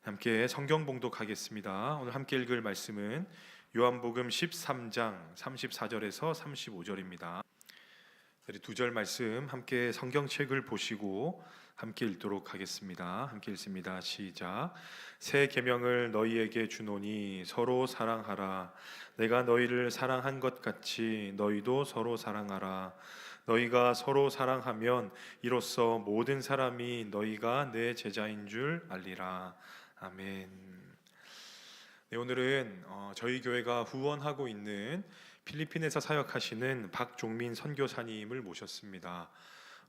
함께 성경 봉독하겠습니다. 오늘 함께 읽을 말씀은 요한복음 13장 34절에서 35절입니다. 우리 두 절 말씀 함께 성경책을 보시고 함께 읽도록 하겠습니다. 함께 읽습니다. 시작. 새 계명을 너희에게 주노니 서로 사랑하라. 내가 너희를 사랑한 것 같이 너희도 서로 사랑하라. 너희가 서로 사랑하면 이로써 모든 사람이 너희가 내 제자인 줄 알리라. 아멘. 네, 오늘은 저희 교회가 후원하고 있는 필리핀에서 사역하시는 박종민 선교사님을 모셨습니다.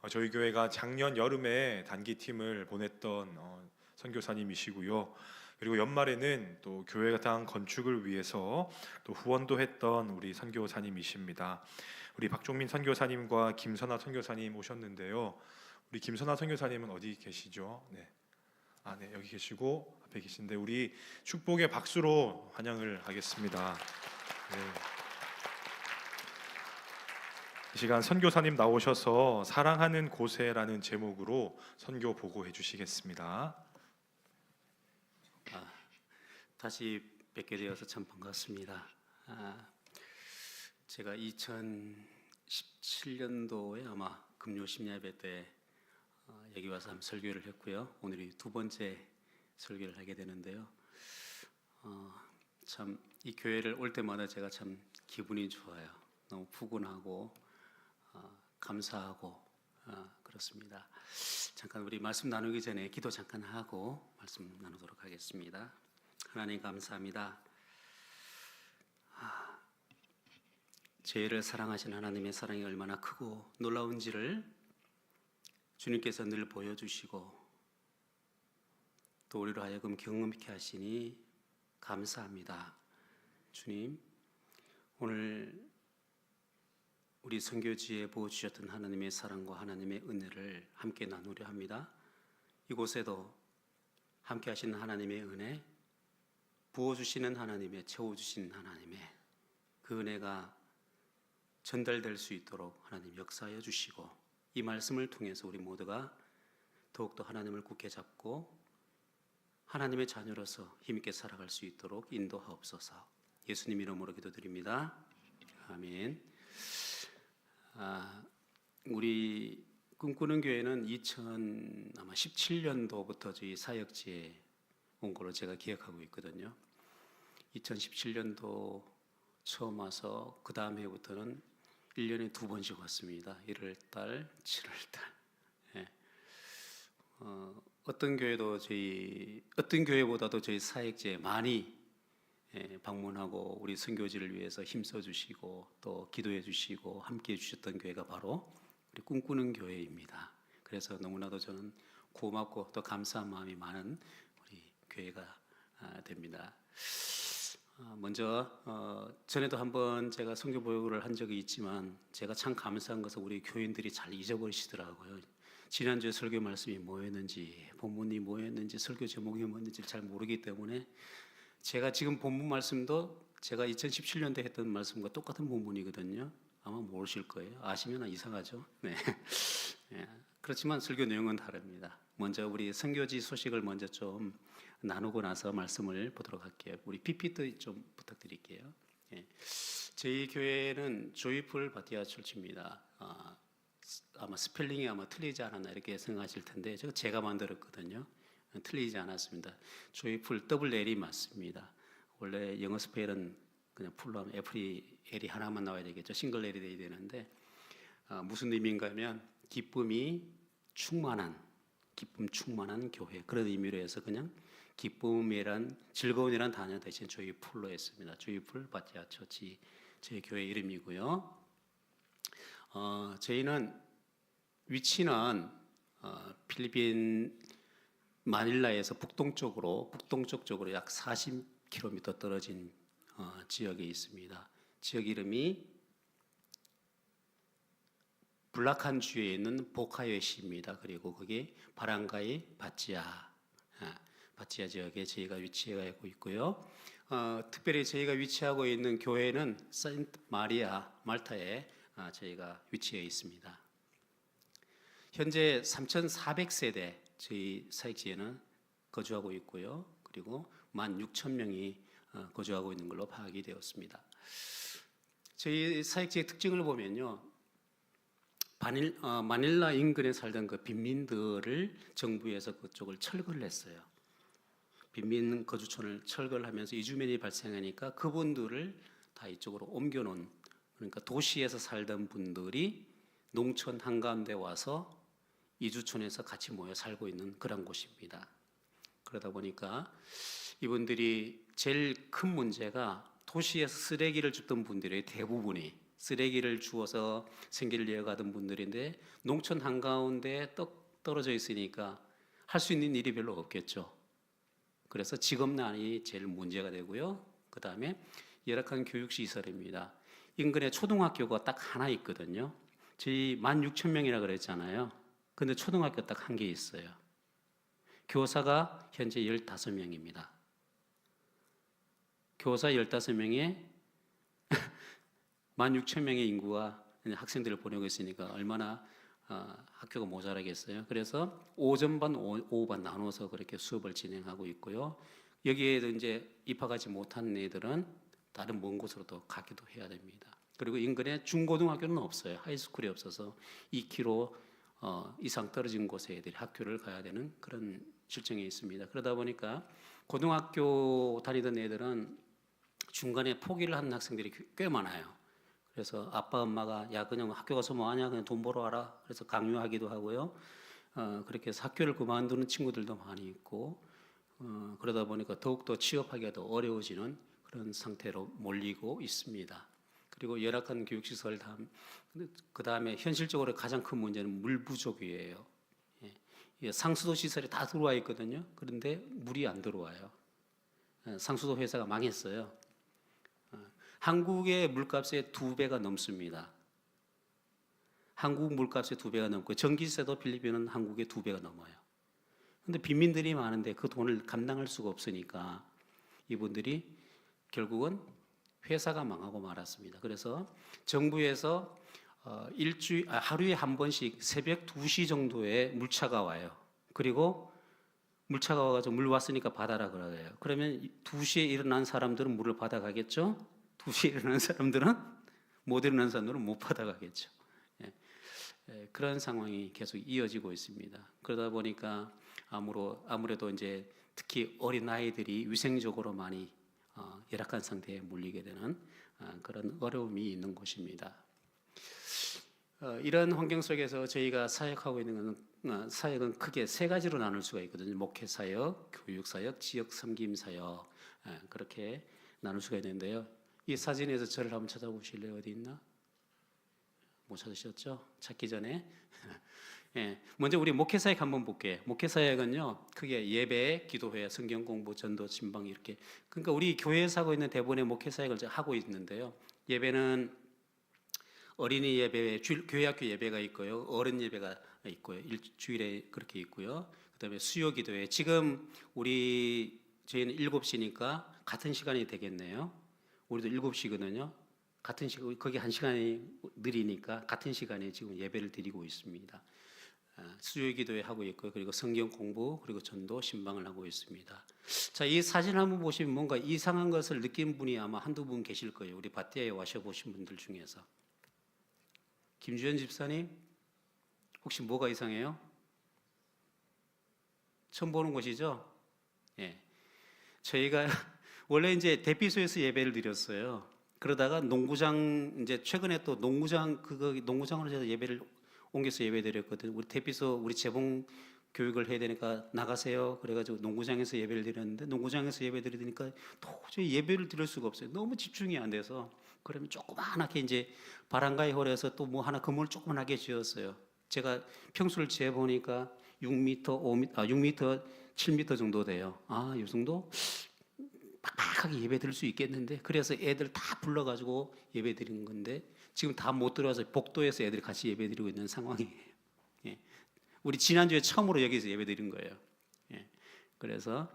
저희 교회가 작년 여름에 단기팀을 보냈던 선교사님이시고요. 그리고 연말에는 또 교회당 건축을 위해서 또 후원도 했던 우리 선교사님이십니다. 우리 박종민 선교사님과 김선아 선교사님 오셨는데요. 우리 김선아 선교사님은 어디 계시죠? 네. 네, 여기 계시고 앞에 계신데 우리 축복의 박수로 환영을 하겠습니다. 네. 이 시간 선교사님 나오셔서 사랑하는 곳에라는 제목으로 선교 보고해 주시겠습니다. 다시 뵙게 되어서 참 반갑습니다. 제가 2017년도에 아마 금요 심야예배 때 여기 와서 한번 설교를 했고요. 오늘이 두 번째 설교를 하게 되는데요. 참 이 교회를 올 때마다 제가 참 기분이 좋아요. 너무 푸근하고 감사하고 그렇습니다. 잠깐 우리 말씀 나누기 전에 기도 잠깐 하고 말씀 나누도록 하겠습니다. 하나님 감사합니다. 죄를 사랑하신 하나님의 사랑이 얼마나 크고 놀라운지를 주님께서 늘 보여주시고 또 우리로 하여금 경험케 하시니 감사합니다. 주님, 오늘 우리 선교지에 부어주셨던 하나님의 사랑과 하나님의 은혜를 함께 나누려 합니다. 이곳에도 함께 하시는 하나님의 은혜, 부어주시는 하나님의, 채워주시는 하나님의 그 은혜가 전달될 수 있도록 하나님 역사하여 주시고 이 말씀을 통해서 우리 모두가 더욱더 하나님을 굳게 잡고 하나님의 자녀로서 힘있게 살아갈 수 있도록 인도하옵소서. 예수님 이름으로 기도드립니다. 아멘. 우리 꿈꾸는 교회는 2017년도부터 저희 사역지에 온 걸로 제가 기억하고 있거든요. 2017년도 처음 와서 그 다음 해부터는 1년에 두 번씩 왔습니다. 1월달, 7월달. 예. 어떤 교회보다도 저희 사역지에 많이 방문하고 우리 선교지를 위해서 힘써 주시고 또 기도해 주시고 함께 해 주셨던 교회가 바로 우리 꿈꾸는 교회입니다. 그래서 너무나도 저는 고맙고 또 감사한 마음이 많은 우리 교회가 됩니다. 먼저 전에도 한번 제가 선교 보육을 한 적이 있지만 제가 참 감사한 것은 우리 교인들이 잘 잊어버리시더라고요. 지난주에 설교 말씀이 뭐였는지, 본문이 뭐였는지, 설교 제목이 뭐였는지 잘 모르기 때문에 제가 지금 본문 말씀도 제가 2017년도에 했던 말씀과 똑같은 본문이거든요. 아마 모르실 거예요. 아시면 이상하죠. 네. 네. 그렇지만 설교 내용은 다릅니다. 먼저 우리 선교지 소식을 먼저 좀 나누고 나서 말씀을 보도록 할게요. 우리 PPT 좀 부탁드릴게요. 네. 저희 교회는 조이풀 바티아 철치입니다. 아마 스펠링이 아마 틀리지 않았나 이렇게 생각하실 텐데 제가 만들었거든요. 틀리지 않았습니다. 조이풀 더블 L이 맞습니다. 원래 영어 스펠은 그냥 풀로 하면 L이 하나만 나와야 되겠죠. 싱글 L이 돼야 되는데 무슨 의미인가 하면 기쁨 충만한 교회 그런 의미로 해서 그냥 기쁨이란 즐거움이란 단어 대신 조이풀로 했습니다. 조이풀 바티아 처치 저희 교회 이름이고요. 저희는 위치는 필리핀 마닐라에서 북동쪽 쪽으로 약 40km 떨어진 지역에 있습니다. 지역 이름이 불라칸 주에 있는 보카요시입니다. 그리고 거기 바랑가이 바치아 지역에 저희가 위치하고 있고요. 특별히 저희가 위치하고 있는 교회는 세인트 마리아 말타에 저희가 위치해 있습니다. 현재 3,400세대 저희 사역지에는 거주하고 있고요. 그리고 16,000명이 거주하고 있는 걸로 파악이 되었습니다. 저희 사역지의 특징을 보면요, 마닐라 인근에 살던 그 빈민들을 정부에서 그쪽을 철거를 했어요. 빈민 거주촌을 철거를 하면서 이주민이 발생하니까 그분들을 다 이쪽으로 옮겨놓은, 그러니까 도시에서 살던 분들이 농촌 한가운데 와서 이주촌에서 같이 모여 살고 있는 그런 곳입니다. 그러다 보니까 이분들이 제일 큰 문제가 도시에서 쓰레기를 줍던 분들의 대부분이 쓰레기를 주워서 생계를 이어가던 분들인데 농촌 한가운데 떡 떨어져 있으니까 할 수 있는 일이 별로 없겠죠. 그래서 직업난이 제일 문제가 되고요. 그 다음에 열악한 교육시설입니다. 인근에 초등학교가 딱 하나 있거든요. 저희 16,000명이라 그랬잖아요. 근데 초등학교 딱 한 개 있어요. 교사가 현재 15명입니다. 교사 15명에 16,000명의 인구가 학생들을 보내고 있으니까 얼마나 학교가 모자라겠어요. 그래서 오전반, 오후반 나눠서 그렇게 수업을 진행하고 있고요. 여기에도 이제 입학하지 못한 애들은 다른 먼 곳으로 또 가기도 해야 됩니다. 그리고 인근에 중고등학교는 없어요. 하이스쿨이 없어서 2km 이상 떨어진 곳에 애들이 학교를 가야 되는 그런 실정이 있습니다. 그러다 보니까 고등학교 다니던 애들은 중간에 포기를 하는 학생들이 꽤 많아요. 그래서 아빠 엄마가 야 그냥 학교 가서 뭐 하냐 그냥 돈 벌어 와라 그래서 강요하기도 하고요. 그렇게 해서 학교를 그만두는 친구들도 많이 있고 그러다 보니까 더욱더 취업하기가 더 어려워지는 그런 상태로 몰리고 있습니다. 그리고 열악한 교육시설 그 다음에 현실적으로 가장 큰 문제는 물 부족이에요. 상수도 시설이 다 들어와 있거든요. 그런데 물이 안 들어와요. 상수도 회사가 망했어요. 한국의 물값의 2배가 넘습니다. 한국 물값의 2배가 넘고 전기세도 필리핀은 한국의 2배가 넘어요. 그런데 빈민들이 많은데 그 돈을 감당할 수가 없으니까 이분들이 결국은 회사가 망하고 말았습니다. 그래서 정부에서 하루에 한 번씩 새벽 2시 정도에 물차가 와요. 그리고 물차가 와가지고 물 왔으니까 받아라 그래요. 그러면 2시에 일어난 사람들은 물을 받아가겠죠? 2시에 일어난 사람들은 못 일어난 사람들은 못 받아가겠죠. 그런 상황이 계속 이어지고 있습니다. 그러다 보니까 아무래도 이제 특히 어린 아이들이 위생적으로 많이 열악한 상태에 몰리게 되는 그런 어려움이 있는 곳입니다. 이런 환경 속에서 저희가 사역하고 있는 사역은 크게 3가지로 나눌 수가 있거든요. 목회 사역, 교육 사역, 지역 섬김 사역 그렇게 나눌 수가 있는데요. 이 사진에서 저를 한번 찾아보실래요? 어디 있나? 못 찾으셨죠? 찾기 전에 먼저 우리 목회 사역 한번 볼게요. 목회 사역은요, 크게 예배, 기도회, 성경 공부, 전도, 신방 이렇게. 그러니까 우리 교회에서 하고 있는 대부분의 목회 사역을 하고 있는데요. 예배는 어린이 예배, 교회학교 예배가 있고요, 어른 예배가 있고요, 일주일에 그렇게 있고요. 그다음에 수요 기도회. 지금 저희는 7시니까 같은 시간이 되겠네요. 우리도 7시거든요. 같은 시간, 거기 1시간이 느리니까 같은 시간에 지금 예배를 드리고 있습니다. 수요 기도회 하고 있고요. 그리고 성경 공부, 그리고 전도, 신방을 하고 있습니다. 자, 이 사진 한번 보시면 뭔가 이상한 것을 느낀 분이 아마 한두 분 계실 거예요. 우리 밭대에 와셔보신 분들 중에서. 김주현 집사님, 혹시 뭐가 이상해요? 처음 보는 곳이죠? 예. 저희가 원래 이제 대피소에서 예배를 드렸어요. 그러다가 농구장, 이제 최근에 또 농구장으로 제가 예배를 옮겨서 예배 드렸거든요. 우리 대피소, 우리 재봉 교육을 해야 되니까 나가세요. 그래가지고 농구장에서 예배를 드렸는데, 농구장에서 예배 드리니까 도저히 예배를 드릴 수가 없어요. 너무 집중이 안 돼서. 그러면 조그만하게 이제 바람가에 홀에서 또 뭐 하나 건물을 조그만하게 지었어요. 제가 평수를 재보니까 6m, 7m 정도 돼요. 이 정도? 빡빡하게 예배 드릴 수 있겠는데, 그래서 애들 다 불러가지고 예배 드리는 건데, 지금 다 못 들어와서 복도에서 애들이 같이 예배 드리고 있는 상황이에요. 예. 우리 지난주에 처음으로 여기서 예배 드린 거예요. 예. 그래서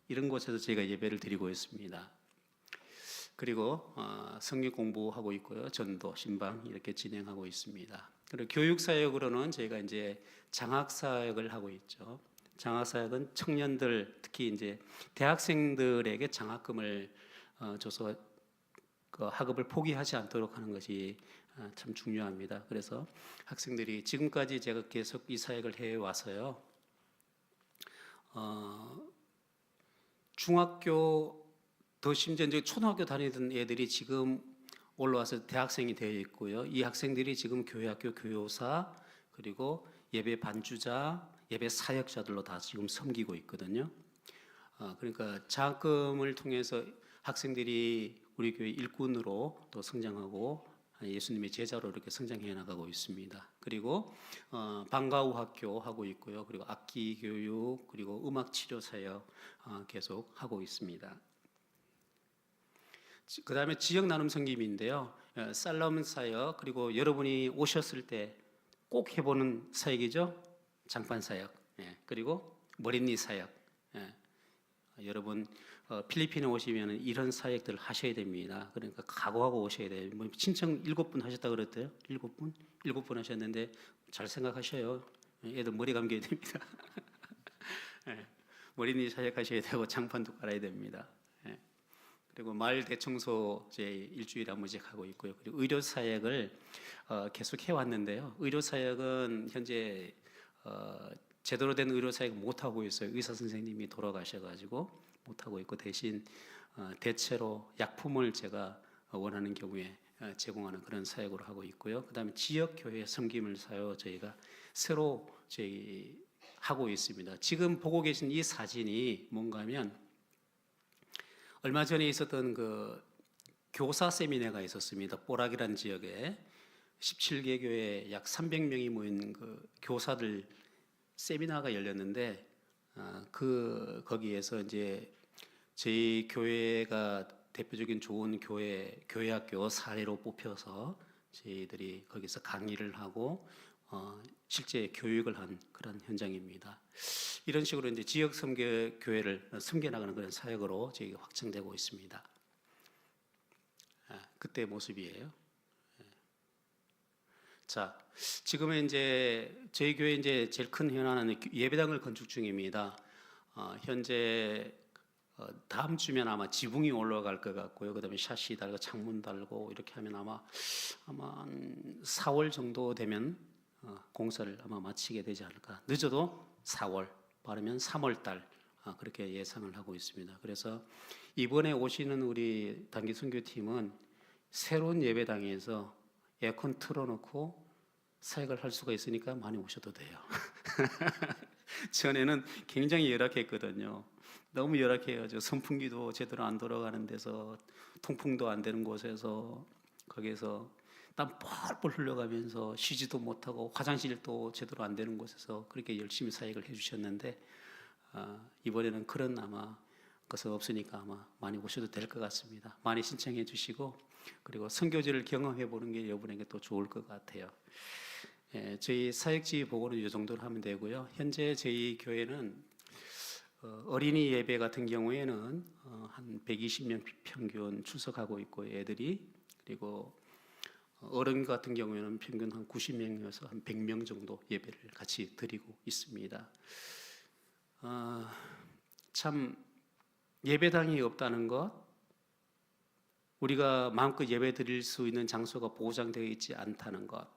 이런 곳에서 저희가 예배를 드리고 있습니다. 그리고 성경 공부하고 있고요, 전도, 신방 이렇게 진행하고 있습니다. 그리고 교육 사역으로는 저희가 이제 장학 사역을 하고 있죠. 장학사역은 청년들, 특히 이제 대학생들에게 장학금을 줘서 그 학업을 포기하지 않도록 하는 것이 참 중요합니다. 그래서 학생들이 지금까지 제가 계속 이 사역을 해 와서요. 중학교, 더 심지어 이제 초등학교 다니던 애들이 지금 올라와서 대학생이 되어 있고요. 이 학생들이 지금 교회학교 교사, 그리고 예배 반주자, 예배 사역자들로 다 지금 섬기고 있거든요. 그러니까 장학금을 통해서 학생들이 우리 교회 일꾼으로 또 성장하고 예수님의 제자로 이렇게 성장해 나가고 있습니다. 그리고 방과후 학교 하고 있고요. 그리고 악기 교육, 그리고 음악 치료 사역 계속 하고 있습니다. 그다음에 지역 나눔 섬김인데요. 살럼 사역, 그리고 여러분이 오셨을 때 꼭 해보는 사역이죠. 장판 사역, 그리고 머리니 사역. 여러분 필리핀에 오시면 이런 사역들을 하셔야 됩니다. 그러니까 각오하고 오셔야 돼요. 뭐 신청 7분 하셨다 그랬대요. 7분? 7분 하셨는데 잘 생각하셔요. 애들 머리 감겨야 됩니다. 머리니 사역하셔야 되고 장판도 깔아야 됩니다. 그리고 마을 대청소 이제 일주일에 한 번씩 하고 있고요. 그리고 의료 사역을 계속 해왔는데요. 의료 사역은 현재 제대로 된 의료 사역 못 하고 있어요. 의사 선생님이 돌아가셔가지고 못 하고 있고 대신 대체로 약품을 제가 원하는 경우에 제공하는 그런 사역으로 하고 있고요. 그다음에 지역 교회 섬김을 사요 저희가 새로 저희 하고 있습니다. 지금 보고 계신 이 사진이 뭔가하면 얼마 전에 있었던 그 교사 세미나가 있었습니다. 뽀락이라는 지역에 17개 교회 약 300명이 모인 그 교사들 세미나가 열렸는데 거기에서 이제 저희 교회가 대표적인 좋은 교회학교 사례로 뽑혀서 저희들이 거기서 강의를 하고 실제 교육을 한 그런 현장입니다. 이런 식으로 이제 지역 선교 교회를 섬겨 나가는 그런 사역으로 저희가 확장되고 있습니다. 그때 모습이에요. 자, 지금은 이제 저희 교회 이제 제일 큰 현안은 예배당을 건축 중입니다. 현재 다음 주면 아마 지붕이 올라갈 것 같고요. 그다음에 샤시 달고 창문 달고 이렇게 하면 아마 한 4월 정도 되면 공사를 아마 마치게 되지 않을까. 늦어도 4월, 빠르면 3월 달 그렇게 예상을 하고 있습니다. 그래서 이번에 오시는 우리 단기 선교팀은 새로운 예배당에서 에어컨 틀어놓고 사역을 할 수가 있으니까 많이 오셔도 돼요. 전에는 굉장히 열악했거든요. 너무 열악해요. 선풍기도 제대로 안 돌아가는 데서, 통풍도 안 되는 곳에서, 거기에서 땀 뻘뻘 흘려가면서 쉬지도 못하고 화장실도 제대로 안 되는 곳에서 그렇게 열심히 사역을 해주셨는데 이번에는 그런 아마 것은 없으니까 아마 많이 오셔도 될 것 같습니다. 많이 신청해 주시고 그리고 선교지를 경험해 보는 게 여러분에게 또 좋을 것 같아요. 저희 사역지 보고는 이 정도로 하면 되고요. 현재 저희 교회는 어린이 예배 같은 경우에는 한 120명 평균 출석하고 있고 애들이, 그리고 어른 같은 경우에는 평균 한 90명이어서 한 100명 정도 예배를 같이 드리고 있습니다. 참 예배당이 없다는 것, 우리가 마음껏 예배 드릴 수 있는 장소가 보장되어 있지 않다는 것,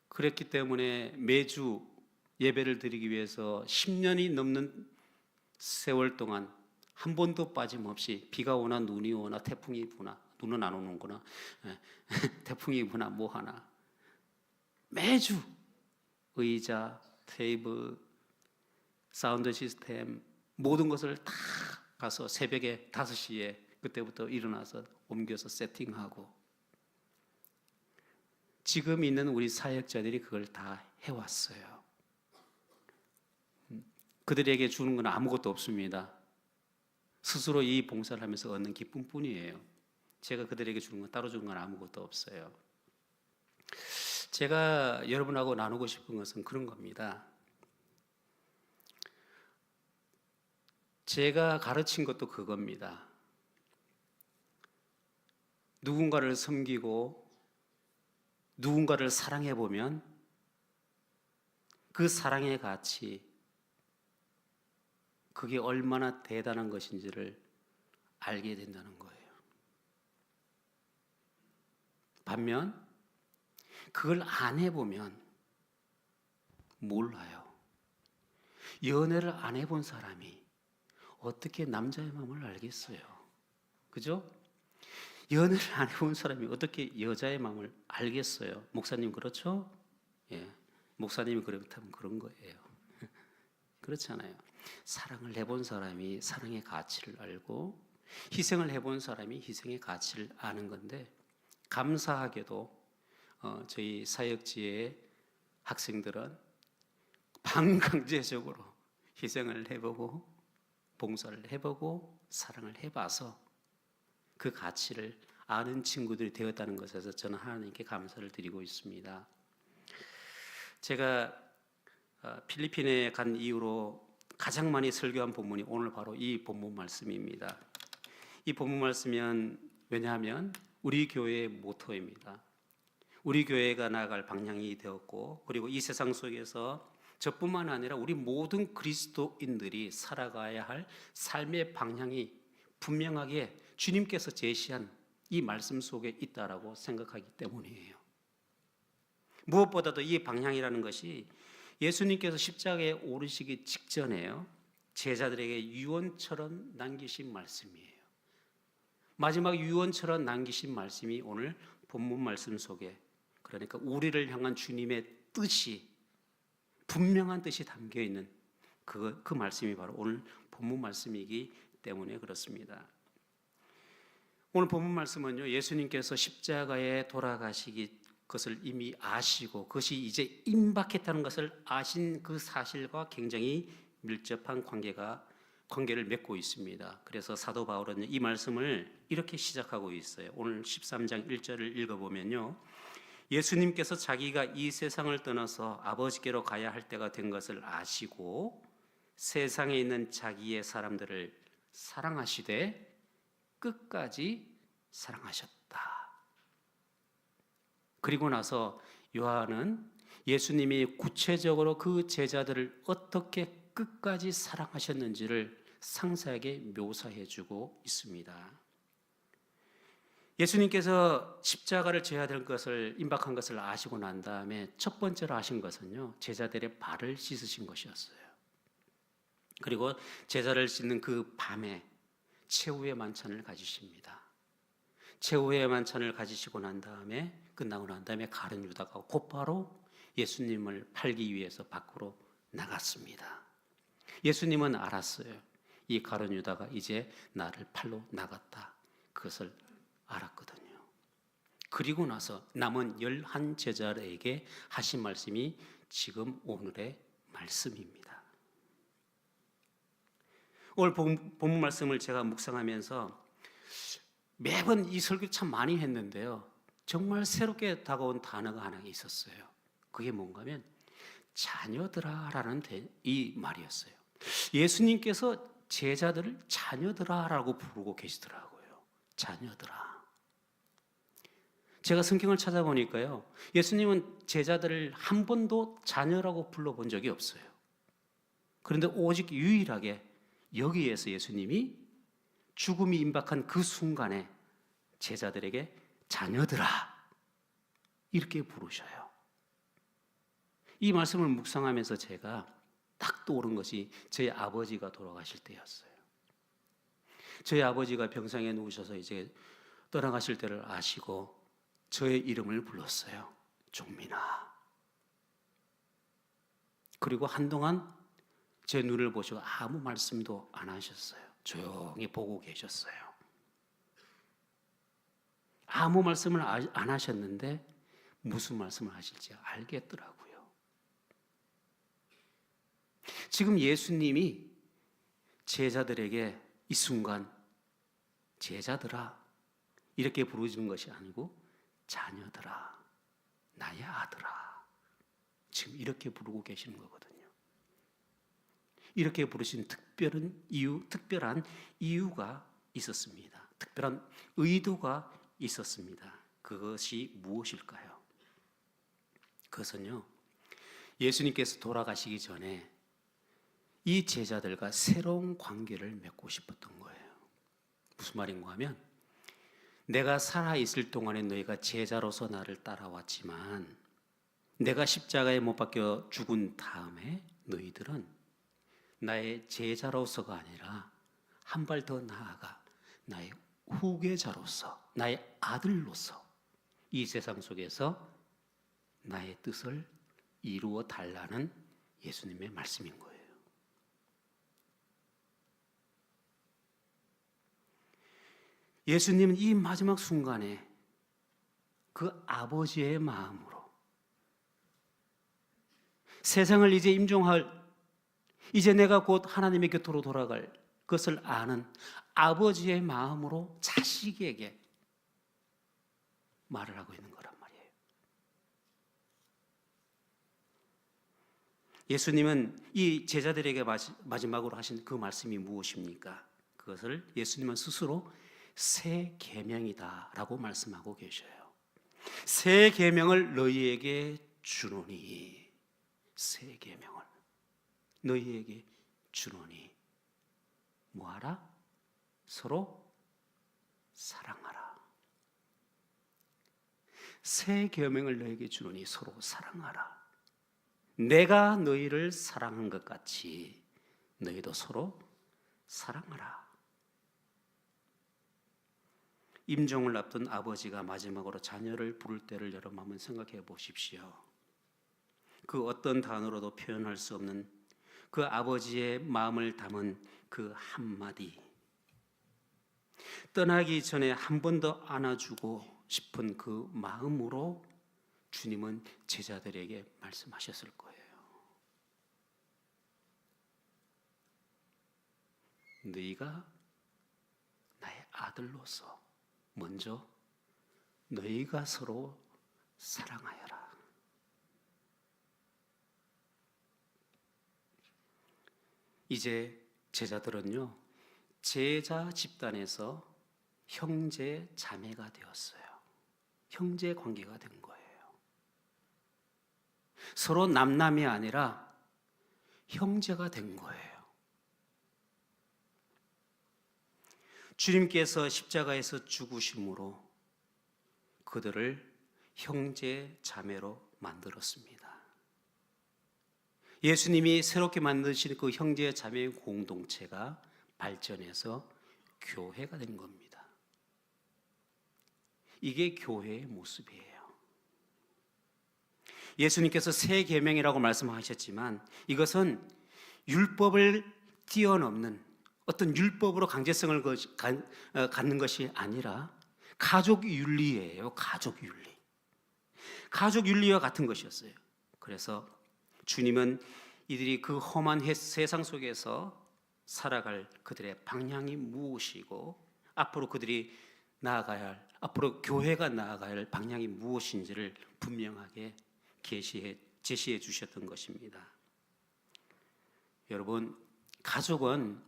그랬기 때문에 매주 예배를 드리기 위해서 10년이 넘는 세월 동안 한 번도 빠짐없이 비가 오나 눈이 오나 태풍이 부나, 눈은 안 오는구나, 태풍이 부나 뭐 하나 매주 의자, 테이블, 사운드 시스템 모든 것을 다 가서 새벽에 5시에 그때부터 일어나서 옮겨서 세팅하고, 지금 있는 우리 사역자들이 그걸 다 해왔어요. 그들에게 주는 건 아무것도 없습니다. 스스로 이 봉사를 하면서 얻는 기쁨뿐이에요. 제가 그들에게 주는 건, 따로 주는 건 아무것도 없어요. 제가 여러분하고 나누고 싶은 것은 그런 겁니다. 제가 가르친 것도 그겁니다. 누군가를 섬기고 누군가를 사랑해 보면 그 사랑의 가치, 그게 얼마나 대단한 것인지를 알게 된다는 거예요. 반면 그걸 안 해보면 몰라요. 연애를 안 해본 사람이 어떻게 남자의 마음을 알겠어요? 그죠? 연애를 안 해본 사람이 어떻게 여자의 마음을 알겠어요? 목사님 그렇죠? 예, 목사님이 그렇다면 그런 거예요. 그렇잖아요. 사랑을 해본 사람이 사랑의 가치를 알고 희생을 해본 사람이 희생의 가치를 아는 건데, 감사하게도 저희 사역지의 학생들은 반강제적으로 희생을 해보고 봉사를 해보고 사랑을 해봐서 그 가치를 아는 친구들이 되었다는 것에서 저는 하나님께 감사를 드리고 있습니다. 제가 필리핀에 간 이후로 가장 많이 설교한 본문이 오늘 바로 이 본문 말씀입니다. 이 본문 말씀은 왜냐하면 우리 교회의 모토입니다. 우리 교회가 나아갈 방향이 되었고, 그리고 이 세상 속에서 저뿐만 아니라 우리 모든 그리스도인들이 살아가야 할 삶의 방향이 분명하게 주님께서 제시한 이 말씀 속에 있다라고 생각하기 때문이에요. 무엇보다도 이 방향이라는 것이 예수님께서 십자가에 오르시기 직전에요, 제자들에게 유언처럼 남기신 말씀이에요. 마지막 유언처럼 남기신 말씀이 오늘 본문 말씀 속에, 그러니까 우리를 향한 주님의 뜻이, 분명한 뜻이 담겨 있는 그 말씀이 바로 오늘 본문 말씀이기 때문에 그렇습니다. 오늘 본문 말씀은요, 예수님께서 십자가에 돌아가시기 것을 이미 아시고 그것이 이제 임박했다는 것을 아신 그 사실과 굉장히 밀접한 관계를 맺고 있습니다. 그래서 사도 바울은 이 말씀을 이렇게 시작하고 있어요. 오늘 13장 1절을 읽어보면요, 예수님께서 자기가 이 세상을 떠나서 아버지께로 가야 할 때가 된 것을 아시고 세상에 있는 자기의 사람들을 사랑하시되 끝까지 사랑하셨다. 그리고 나서 요한은 예수님이 구체적으로 그 제자들을 어떻게 끝까지 사랑하셨는지를 상세하게 묘사해주고 있습니다. 예수님께서 십자가를 져야 될 것을, 임박한 것을 아시고 난 다음에 첫 번째로 하신 것은요, 제자들의 발을 씻으신 것이었어요. 그리고 제자를 씻는 그 밤에 최후의 만찬을 가지십니다. 최후의 만찬을 가지시고 난 다음에, 끝나고 난 다음에 가룟 유다가 곧바로 예수님을 팔기 위해서 밖으로 나갔습니다. 예수님은 알았어요. 이 가룟 유다가 이제 나를 팔러 나갔다. 그것을 알았거든요. 그리고 나서 남은 11 제자에게 하신 말씀이 지금 오늘의 말씀입니다. 오늘 본문 말씀을 제가 묵상하면서 매번 이 설교 참 많이 했는데요, 정말 새롭게 다가온 단어가 하나 있었어요. 그게 뭔가 하면 자녀들아라는 이 말이었어요. 예수님께서 제자들을 자녀들아라고 부르고 계시더라고요. 자녀들아. 제가 성경을 찾아보니까요, 예수님은 제자들을 한 번도 자녀라고 불러본 적이 없어요. 그런데 오직 유일하게 여기에서 예수님이 죽음이 임박한 그 순간에 제자들에게 자녀들아 이렇게 부르셔요. 이 말씀을 묵상하면서 제가 딱 떠오른 것이 저희 아버지가 돌아가실 때였어요. 저희 아버지가 병상에 누우셔서 이제 떠나가실 때를 아시고 저의 이름을 불렀어요. 종민아. 그리고 한동안 제 눈을 보시고 아무 말씀도 안 하셨어요. 조용히 보고 계셨어요. 아무 말씀을 안 하셨는데 무슨 말씀을 하실지 알겠더라고요. 지금 예수님이 제자들에게 이 순간 제자들아 이렇게 부르시는 것이 아니고 자녀들아, 나의 아들아, 지금 이렇게 부르고 계시는 거거든요. 이렇게 부르신 특별한 이유가 있었습니다. 특별한 의도가 있었습니다. 그것이 무엇일까요? 그것은요, 예수님께서 돌아가시기 전에 이 제자들과 새로운 관계를 맺고 싶었던 거예요. 무슨 말인가 하면 내가 살아있을 동안에 너희가 제자로서 나를 따라왔지만 내가 십자가에 못 박혀 죽은 다음에 너희들은 나의 제자로서가 아니라 한 발 더 나아가 나의 후계자로서, 나의 아들로서 이 세상 속에서 나의 뜻을 이루어 달라는 예수님의 말씀인 거예요. 예수님은 이 마지막 순간에 그 아버지의 마음으로 세상을 이제 임종할, 이제 내가 곧 하나님의 곁으로 돌아갈 것을 아는 아버지의 마음으로 자식에게 말을 하고 있는 거란 말이에요. 예수님은 이 제자들에게 마지막으로 하신 그 말씀이 무엇입니까? 그것을 예수님은 스스로 새 계명이다라고 말씀하고 계셔요. 새 계명을 너희에게 주노니, 새 계명을 너희에게 주노니 뭐하라? 서로 사랑하라. 새 계명을 너희에게 주노니 서로 사랑하라. 내가 너희를 사랑한 것 같이 너희도 서로 사랑하라. 임종을 앞둔 아버지가 마지막으로 자녀를 부를 때를 여러분 한번 생각해 보십시오. 그 어떤 단어로도 표현할 수 없는 그 아버지의 마음을 담은 그 한마디, 떠나기 전에 한 번 더 안아주고 싶은 그 마음으로 주님은 제자들에게 말씀하셨을 거예요. 너희가 나의 아들로서 먼저 너희가 서로 사랑하여라. 이제 제자들은요, 제자 집단에서 형제 자매가 되었어요. 형제 관계가 된 거예요. 서로 남남이 아니라 형제가 된 거예요. 주님께서 십자가에서 죽으심으로 그들을 형제 자매로 만들었습니다. 예수님이 새롭게 만드신 그 형제 자매의 공동체가 발전해서 교회가 된 겁니다. 이게 교회의 모습이에요. 예수님께서 새 계명이라고 말씀하셨지만 이것은 율법을 뛰어넘는 어떤 율법으로 강제성을 갖는 것이 아니라 가족 윤리예요. 가족 윤리. 가족 윤리와 같은 것이었어요. 그래서 주님은 이들이 그 험한 세상 속에서 살아갈 그들의 방향이 무엇이고 앞으로 그들이 나아가야 할, 앞으로 교회가 나아가야 할 방향이 무엇인지를 분명하게 제시해 주셨던 것입니다. 여러분, 가족은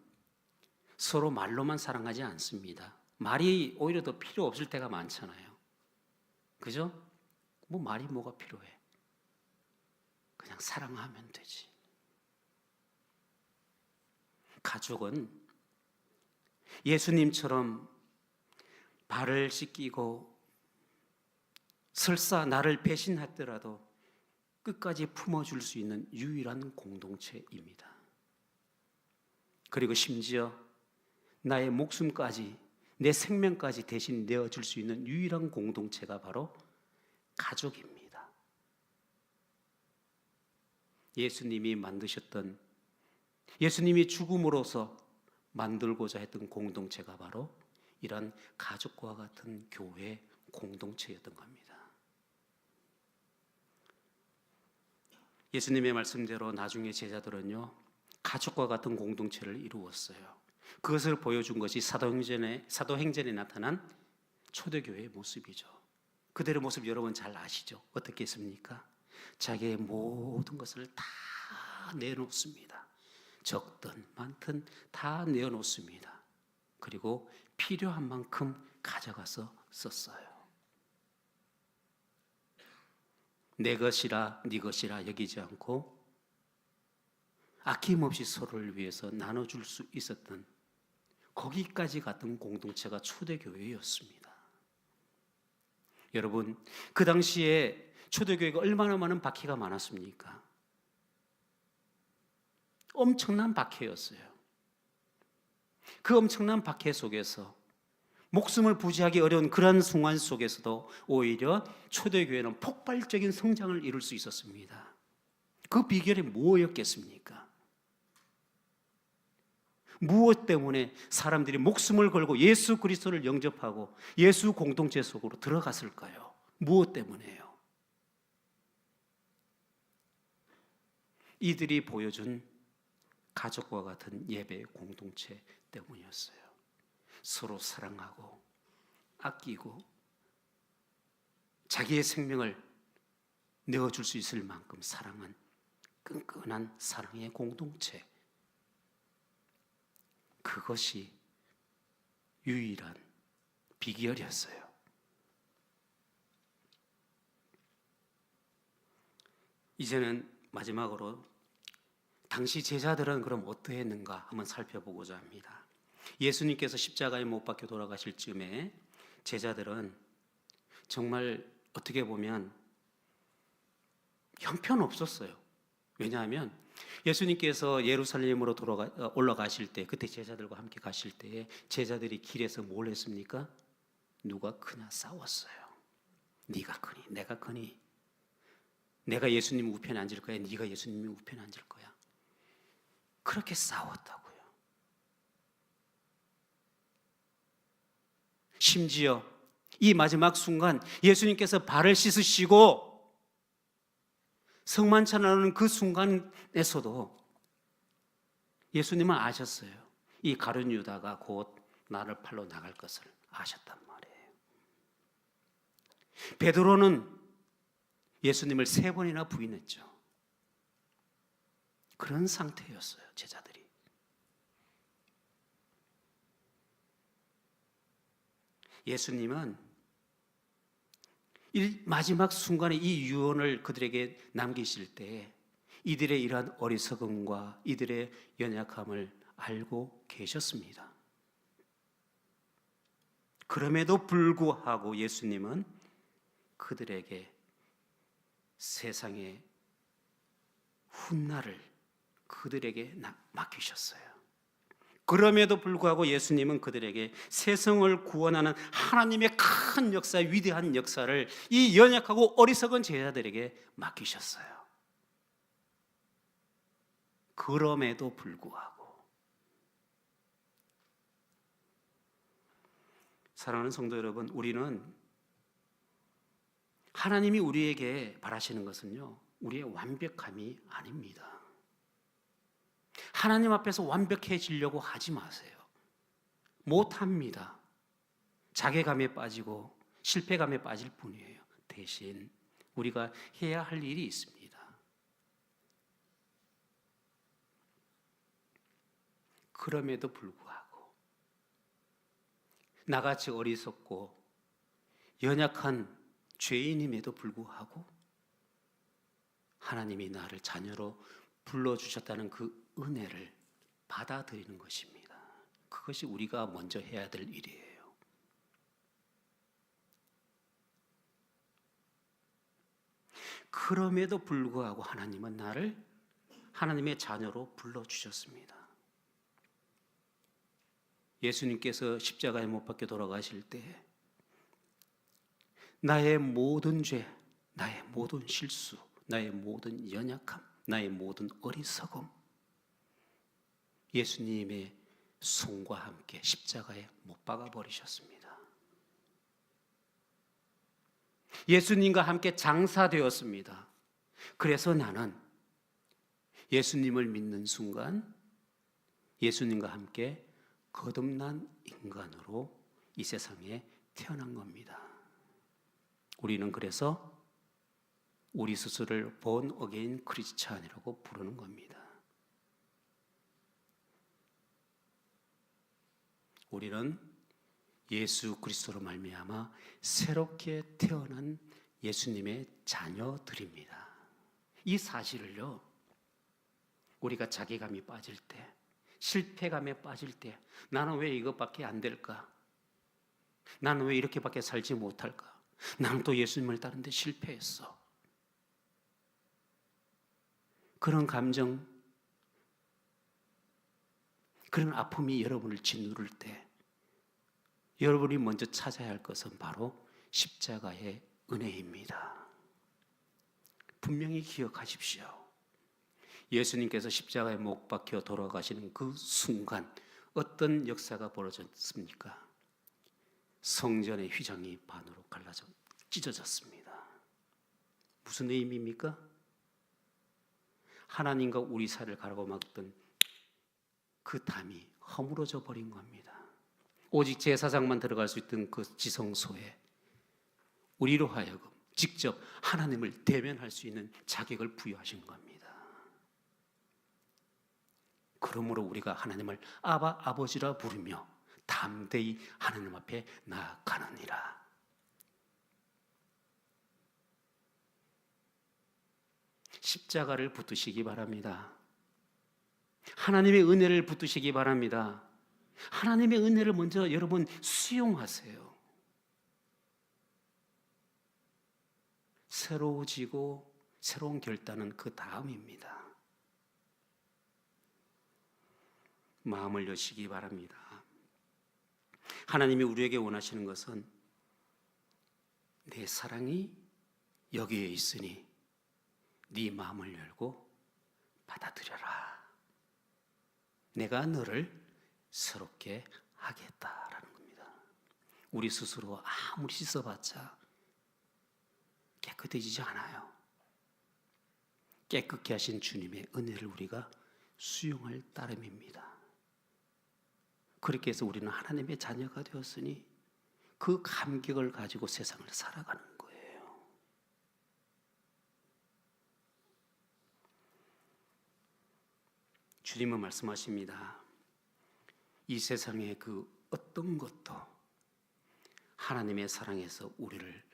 서로 말로만 사랑하지 않습니다. 말이 오히려 더 필요 없을 때가 많잖아요. 그죠? 뭐 말이 뭐가 필요해? 그냥 사랑하면 되지. 가족은 예수님처럼 발을 씻기고 설사 나를 배신했더라도 끝까지 품어줄 수 있는 유일한 공동체입니다. 그리고 심지어 나의 목숨까지, 내 생명까지 대신 내어줄 수 있는 유일한 공동체가 바로 가족입니다. 예수님이 만드셨던, 예수님이 죽음으로써 만들고자 했던 공동체가 바로 이런 가족과 같은 교회 공동체였던 겁니다. 예수님의 말씀대로 나중에 제자들은요, 가족과 같은 공동체를 이루었어요. 그것을 보여준 것이 사도행전에 나타난 초대교회의 모습이죠. 그들의 모습 여러분 잘 아시죠? 어떻게 했습니까? 자기의 모든 것을 다 내놓습니다. 적든 많든 다 내어놓습니다. 그리고 필요한 만큼 가져가서 썼어요. 내 것이라 네 것이라 여기지 않고 아낌없이 서로를 위해서 나눠줄 수 있었던, 거기까지 갔던 공동체가 초대교회였습니다. 여러분, 그 당시에 초대교회가 얼마나 많은 박해가 많았습니까? 엄청난 박해였어요. 그 엄청난 박해 속에서 목숨을 부지하기 어려운 그런 순간 속에서도 오히려 초대교회는 폭발적인 성장을 이룰 수 있었습니다. 그 비결이 무엇이었겠습니까? 무엇 때문에 사람들이 목숨을 걸고 예수 그리스도를 영접하고 예수 공동체 속으로 들어갔을까요? 무엇 때문에요? 이들이 보여준 가족과 같은 예배 공동체 때문이었어요. 서로 사랑하고 아끼고 자기의 생명을 내어줄 수 있을 만큼 사랑한 끈끈한 사랑의 공동체, 그것이 유일한 비결이었어요. 이제는 마지막으로 당시 제자들은 그럼 어떠했는가 한번 살펴보고자 합니다. 예수님께서 십자가에 못 박혀 돌아가실 즈음에 제자들은 정말 어떻게 보면 형편없었어요. 왜냐하면 예수님께서 예루살렘으로 올라가실 때, 그때 제자들과 함께 가실 때에 제자들이 길에서 뭘 했습니까? 누가 크냐 싸웠어요. 네가 크니 내가 크니, 내가 예수님 우편에 앉을 거야, 네가 예수님 우편에 앉을 거야. 그렇게 싸웠다고요. 심지어 이 마지막 순간 예수님께서 발을 씻으시고 성만찬하는 그 순간에서도 예수님은 아셨어요. 이 가룟 유다가 곧 나를 팔러 나갈 것을 아셨단 말이에요. 베드로는 예수님을 3번이나 부인했죠. 그런 상태였어요, 제자들이. 예수님은 이 마지막 순간에 이 유언을 그들에게 남기실 때 이들의 이러한 어리석음과 이들의 연약함을 알고 계셨습니다. 그럼에도 불구하고 예수님은 그들에게 세상의 훗날을 그들에게 맡기셨어요. 그럼에도 불구하고 예수님은 그들에게 세상을 구원하는 하나님의 큰 역사, 위대한 역사를 이 연약하고 어리석은 제자들에게 맡기셨어요. 그럼에도 불구하고, 사랑하는 성도 여러분, 우리는 하나님이 우리에게 바라시는 것은요, 우리의 완벽함이 아닙니다. 하나님 앞에서 완벽해지려고 하지 마세요. 못합니다. 자괴감에 빠지고 실패감에 빠질 뿐이에요. 대신 우리가 해야 할 일이 있습니다. 그럼에도 불구하고 나같이 어리석고 연약한 죄인임에도 불구하고 하나님이 나를 자녀로 불러주셨다는 그 은혜를 받아들이는 것입니다. 그것이 우리가 먼저 해야 될 일이에요. 그럼에도 불구하고 하나님은 나를 하나님의 자녀로 불러주셨습니다. 예수님께서 십자가에 못 박혀 돌아가실 때 나의 모든 죄, 나의 모든 실수, 나의 모든 연약함, 나의 모든 어리석음, 예수님의 손과 함께 십자가에 못 박아 버리셨습니다. 예수님과 함께 장사되었습니다. 그래서 나는 예수님을 믿는 순간 예수님과 함께 거듭난 인간으로 이 세상에 태어난 겁니다. 우리는 그래서 우리 스스로를 본 어게인 크리스찬이라고 부르는 겁니다. 우리는 예수 그리스도로 말미암아 새롭게 태어난 예수님의 자녀들입니다. 이 사실을요, 우리가 자괴감이 빠질 때, 실패감에 빠질 때, 나는 왜 이것밖에 안 될까? 나는 왜 이렇게밖에 살지 못할까? 나는 또 예수님을 따르는데 실패했어. 그런 감정, 그런 아픔이 여러분을 짓누를 때 여러분이 먼저 찾아야 할 것은 바로 십자가의 은혜입니다. 분명히 기억하십시오. 예수님께서 십자가에 못 박혀 돌아가시는 그 순간 어떤 역사가 벌어졌습니까? 성전의 휘장이 반으로 갈라져 찢어졌습니다. 무슨 의미입니까? 하나님과 우리 사이를 가로막던 그 담이 허물어져 버린 겁니다. 오직 제사장만 들어갈 수 있던 그 지성소에 우리로 하여금 직접 하나님을 대면할 수 있는 자격을 부여하신 겁니다. 그러므로 우리가 하나님을 아바 아버지라 부르며 담대히 하나님 앞에 나아가느니라. 십자가를 붙드시기 바랍니다. 하나님의 은혜를 붙드시기 바랍니다. 하나님의 은혜를 먼저 여러분 수용하세요. 새로워지고 새로운 결단은 그 다음입니다. 마음을 여시기 바랍니다. 하나님이 우리에게 원하시는 것은 내 사랑이 여기에 있으니 네 마음을 열고 받아들여라. 내가 너를 새롭게 하겠다라는 겁니다. 우리 스스로 아무리 씻어봤자 깨끗해지지 않아요. 깨끗게 하신 주님의 은혜를 우리가 수용할 따름입니다. 그렇게 해서 우리는 하나님의 자녀가 되었으니 그 감격을 가지고 세상을 살아가는 거예요. 주님은 말씀하십니다. 이 세상의 그 어떤 것도 하나님의 사랑에서 우리를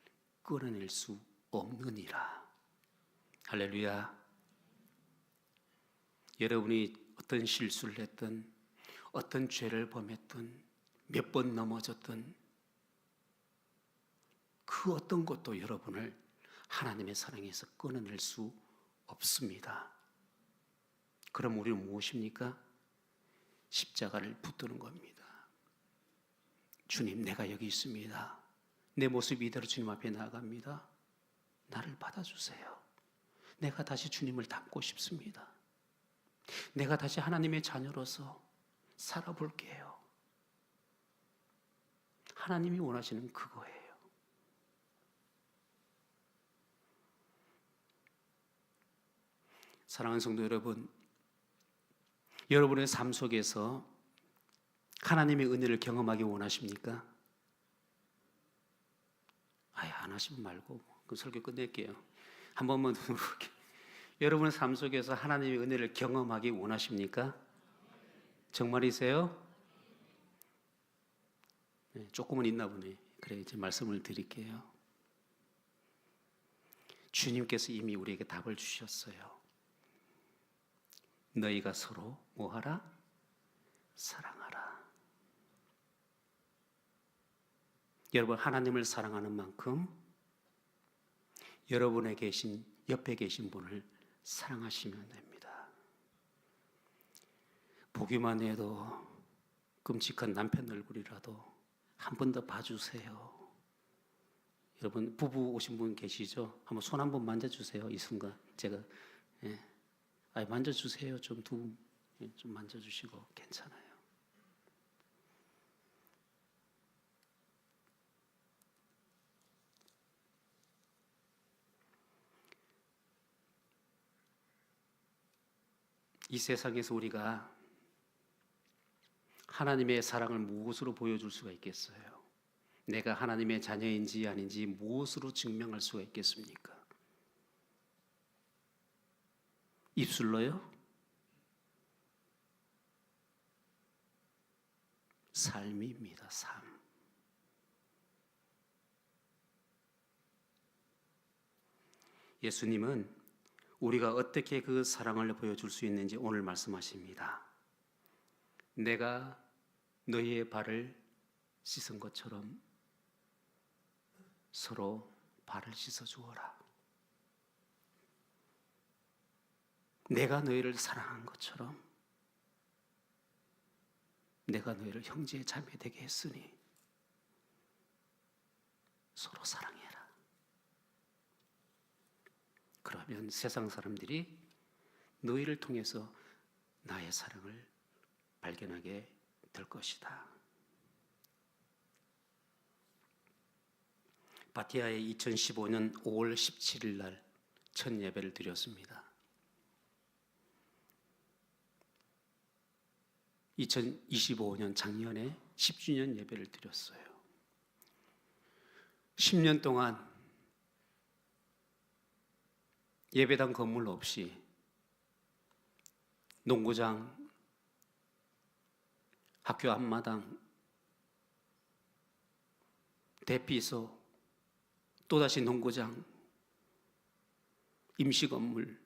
끌어낼 수 없느니라. 할렐루야. 여러분이 어떤 실수를 했든 어떤 죄를 범했든 몇 번 넘어졌든 그 어떤 것도 여러분을 하나님의 사랑에서 끊어낼 수 없습니다. 그럼 우리는 무엇입니까? 십자가를 붙드는 겁니다. 주님, 내가 여기 있습니다. 내 모습 이대로 주님 앞에 나아갑니다. 나를 받아주세요. 내가 다시 주님을 닮고 싶습니다. 내가 다시 하나님의 자녀로서 살아볼게요. 하나님이 원하시는 그거예요. 사랑하는 성도 여러분, 여러분의 삶 속에서 하나님의 은혜를 경험하기 원하십니까? 아예 안 하시면 말고 그 설교 끝낼게요. 한 번만 더 물어볼게요. 여러분의 삶 속에서 하나님의 은혜를 경험하기 원하십니까? 정말이세요? 네, 조금은 있나 보네. 그래, 이제 말씀을 드릴게요. 주님께서 이미 우리에게 답을 주셨어요. 너희가 서로 뭐하라? 사랑하라. 여러분, 하나님을 사랑하는 만큼 여러분에 계신, 옆에 계신 분을 사랑하시면 됩니다. 보기만 해도 끔찍한 남편 얼굴이라도 한 번 더 봐주세요. 여러분, 부부 오신 분 계시죠? 한번 손 한번 만져주세요. 이 순간 제가 만져주세요. 좀 만져주시고 괜찮아요. 이 세상에서 우리가 하나님의 사랑을 무엇으로 보여줄 수가 있겠어요? 내가 하나님의 자녀인지 아닌지 무엇으로 증명할 수가 있겠습니까? 입술로요? 삶입니다. 삶. 예수님은 우리가 어떻게 그 사랑을 보여줄 수 있는지 오늘 말씀하십니다. 내가 너희의 발을 씻은 것처럼 서로 발을 씻어 주어라. 내가 너희를 사랑한 것처럼 내가 너희를 형제 자매 되게 했으니 서로 사랑해라. 그러면 세상 사람들이 너희를 통해서 나의 사랑을 발견하게 될 것이다. 바티아에 2015년 5월 17일 날 첫 예배를 드렸습니다. 2025년 작년에 10주년 예배를 드렸어요. 10년 동안 예배당 건물 없이 농구장, 학교 앞마당, 대피소, 또다시 농구장, 임시 건물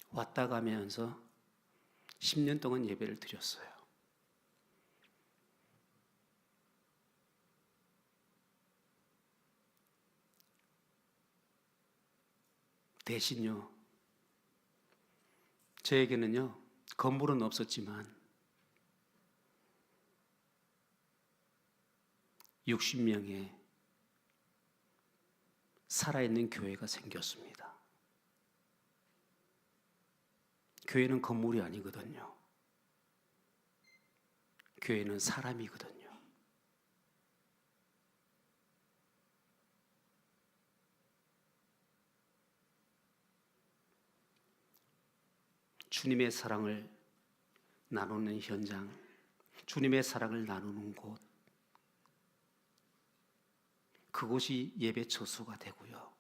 왔다 가면서 10년 동안 예배를 드렸어요. 대신요, 저에게는요, 건물은 없었지만 60명의 살아있는 교회가 생겼습니다. 교회는 건물이 아니거든요. 교회는 사람이거든요. 주님의 사랑을 나누는 현장, 주님의 사랑을 나누는 곳, 그곳이 예배 처소가 되고요.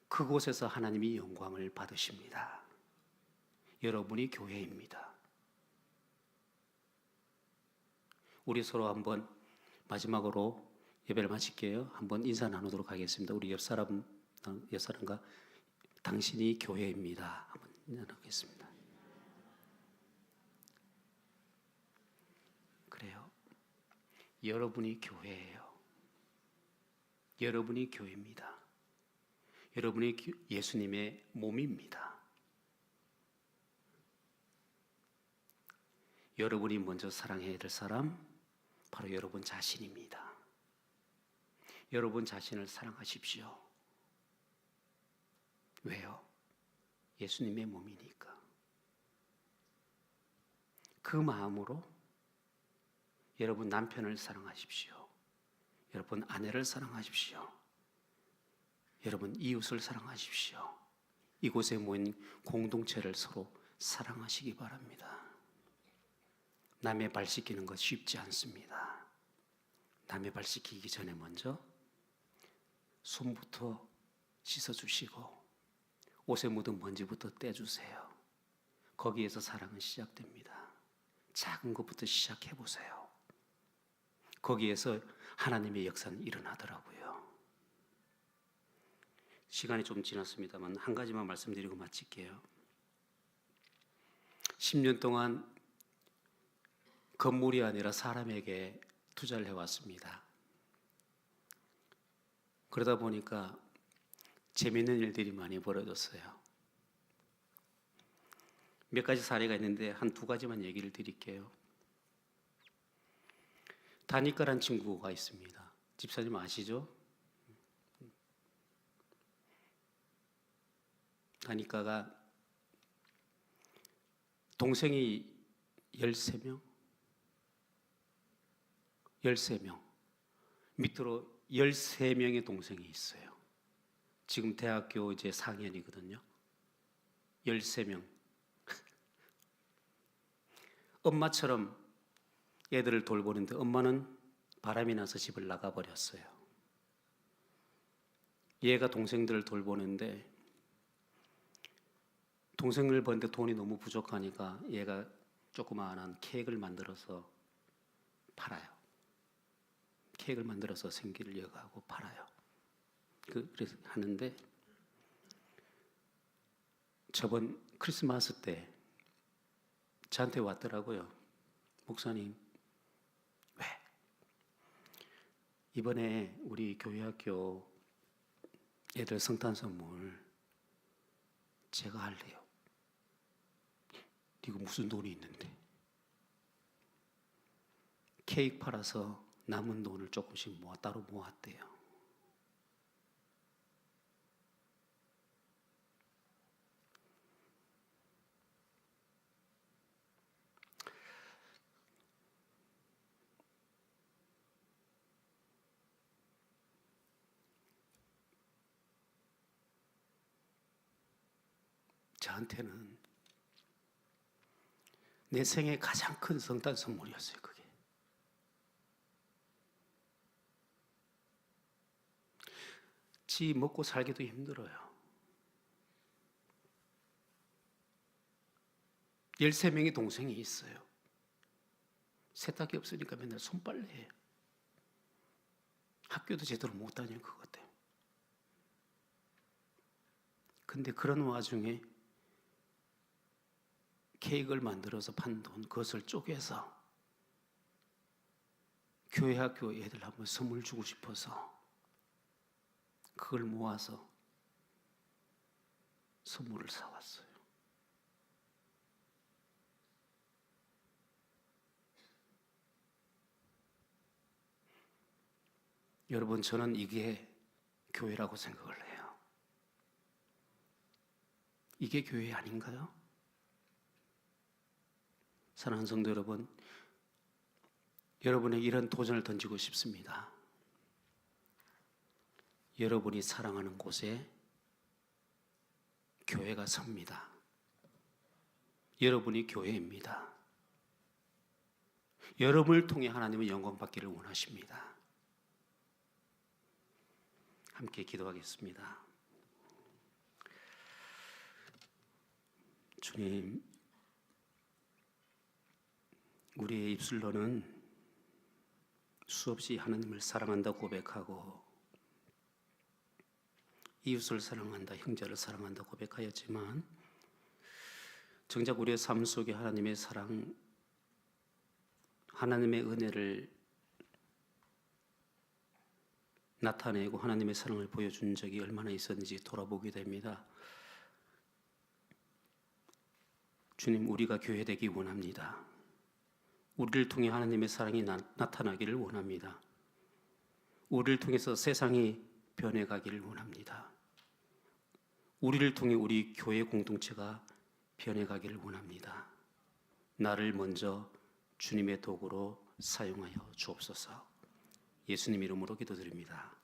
그곳에서 하나님이 영광을 받으십니다. 여러분이 교회입니다. 우리 서로 한번 마지막으로 예배를 마칠게요. 한번 인사 나누도록 하겠습니다. 우리 옆사람과 당신이 교회입니다. 한번 인사 나누겠습니다. 그래요. 여러분이 교회예요. 여러분이 교회입니다. 여러분이 예수님의 몸입니다. 여러분이 먼저 사랑해야 될 사람, 바로 여러분 자신입니다. 여러분 자신을 사랑하십시오. 왜요? 예수님의 몸이니까. 그 마음으로 여러분 남편을 사랑하십시오. 여러분 아내를 사랑하십시오. 여러분 이웃을 사랑하십시오. 이곳에 모인 공동체를 서로 사랑하시기 바랍니다. 남의 발 씻기는 것 쉽지 않습니다. 남의 발 씻기기 전에 먼저 손부터 씻어주시고 옷에 묻은 먼지부터 떼주세요. 거기에서 사랑은 시작됩니다. 작은 것부터 시작해보세요. 거기에서 하나님의 역사는 일어나더라고요. 시간이 좀 지났습니다만 한 가지만 말씀드리고 마칠게요. 10년 동안 건물이 아니라 사람에게 투자를 해왔습니다. 그러다 보니까 재미있는 일들이 많이 벌어졌어요. 몇 가지 사례가 있는데 한 두 가지만 얘기를 드릴게요. 다니까란 친구가 있습니다. 집사님 아시죠? 다니까가 동생이 13명? 13명. 밑으로 13명의 동생이 있어요. 지금 대학교 이제 4학년이거든요. 13명. 엄마처럼 애들을 돌보는데 엄마는 바람이 나서 집을 나가버렸어요. 얘가 동생들을 돌보는데 동생을 보는데 돈이 너무 부족하니까 얘가 조그마한 케이크를 만들어서 팔아요. 케이크를 만들어서 생기를 이어가고 팔아요. 그래서 하는데 저번 크리스마스 때 저한테 왔더라고요. 목사님, 왜? 이번에 우리 교회 학교 애들 성탄 선물 제가 할래요. 이거 무슨 돈이 있는데? 케이크 팔아서 남은 돈을 조금씩 따로 모았대요. 저한테는 내 생애 가장 큰 성탄 선물이었어요, 그게. 지 먹고 살기도 힘들어요. 13명의 동생이 있어요. 세탁기 없으니까 맨날 손빨래해요. 학교도 제대로 못 다니는 것 같아요. 근데 그런 와중에 케이크를 만들어서 판 돈, 그것을 쪼개서 교회 학교 애들 한번 선물 주고 싶어서 그걸 모아서 선물을 사왔어요. 여러분, 저는 이게 교회라고 생각을 해요. 이게 교회 아닌가요? 사랑하는 성도 여러분, 여러분에게 이런 도전을 던지고 싶습니다. 여러분이 사랑하는 곳에 교회가 섭니다. 여러분이 교회입니다. 여러분을 통해 하나님의 영광 받기를 원하십니다. 함께 기도하겠습니다. 주님, 우리의 입술로는 수없이 하나님을 사랑한다 고백하고 이웃을 사랑한다, 형제를 사랑한다 고백하였지만 정작 우리의 삶 속에 하나님의 사랑, 하나님의 은혜를 나타내고 하나님의 사랑을 보여준 적이 얼마나 있었는지 돌아보게 됩니다. 주님, 우리가 교회 되기 원합니다. 우리를 통해 하나님의 사랑이 나타나기를 원합니다. 우리를 통해서 세상이 변해가기를 원합니다. 우리를 통해 우리 교회 공동체가 변해가기를 원합니다. 나를 먼저 주님의 도구로 사용하여 주옵소서. 예수님 이름으로 기도드립니다.